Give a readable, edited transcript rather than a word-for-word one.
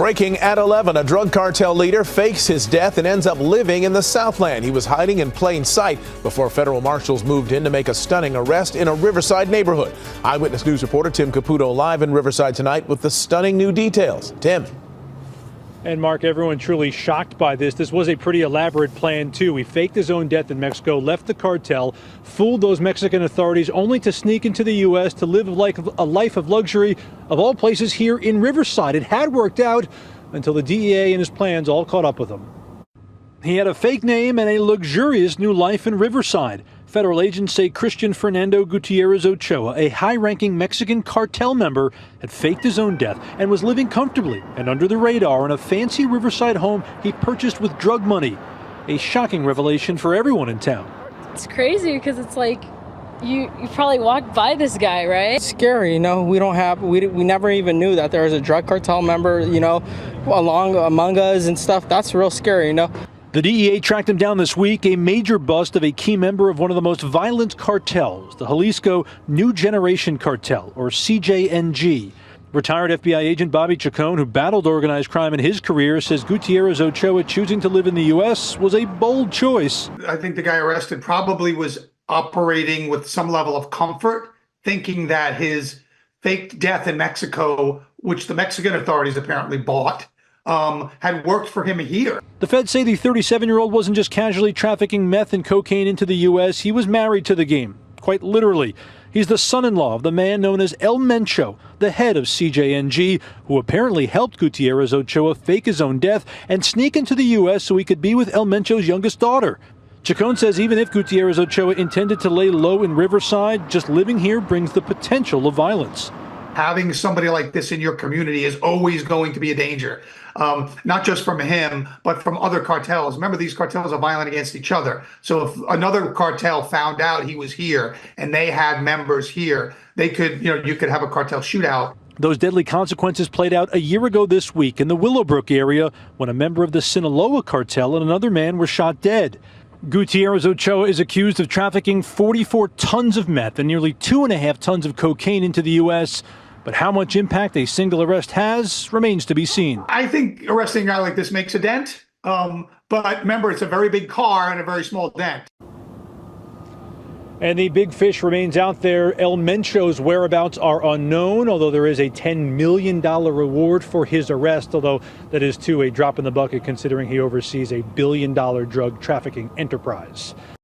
Breaking at 11, a drug cartel leader fakes his death and ends up living in the Southland. He was hiding in plain sight before federal marshals moved in to make a stunning arrest in a Riverside neighborhood. Eyewitness News reporter Tim Caputo live in Riverside tonight with the stunning new details. Tim. And Mark, everyone truly shocked by this. This was a pretty elaborate plan, too. He faked his own death in Mexico, left the cartel, fooled those Mexican authorities, only to sneak into the U.S. to live a life of luxury, of all places, here in Riverside. It had worked out until the DEA and his plans all caught up with him. He had a fake name and a luxurious new life in Riverside. Federal agents say Christian Fernando Gutierrez Ochoa, a high-ranking Mexican cartel member, had faked his own death and was living comfortably and under the radar in a fancy Riverside home he purchased with drug money. A shocking revelation for everyone in town. It's crazy because it's like you probably walked by this guy, right? It's scary, you know. We never even knew that there was a drug cartel member, you know, among us and stuff. That's real scary, you know. The DEA tracked him down this week, a major bust of a key member of one of the most violent cartels, the Jalisco New Generation Cartel, or CJNG. Retired FBI agent Bobby Chacon, who battled organized crime in his career, says Gutierrez Ochoa choosing to live in the U.S. was a bold choice. I think the guy arrested probably was operating with some level of comfort, thinking that his faked death in Mexico, which the Mexican authorities apparently bought, had worked for him here. The feds say the 37-year-old wasn't just casually trafficking meth and cocaine into the U.S. He was married to the game, quite literally. He's the son-in-law of the man known as El Mencho, the head of CJNG, who apparently helped Gutierrez Ochoa fake his own death and sneak into the U.S. so he could be with El Mencho's youngest daughter. Chacon says even if Gutierrez Ochoa intended to lay low in Riverside, just living here brings the potential of violence. Having somebody like this in your community is always going to be a danger. Not just from him, but from other cartels. Remember, these cartels are violent against each other. So if another cartel found out he was here and they had members here, they could, you could have a cartel shootout. Those deadly consequences played out a year ago this week in the Willowbrook area when a member of the Sinaloa cartel and another man were shot dead. Gutierrez Ochoa is accused of trafficking 44 tons of meth and nearly 2.5 tons of cocaine into the U.S., but how much impact a single arrest has remains to be seen. I think arresting a guy like this makes a dent. But remember, it's a very big car and a very small dent. And the big fish remains out there. El Mencho's whereabouts are unknown, although there is a $10 million reward for his arrest, although that is, too, a drop in the bucket considering he oversees a $1 billion drug trafficking enterprise.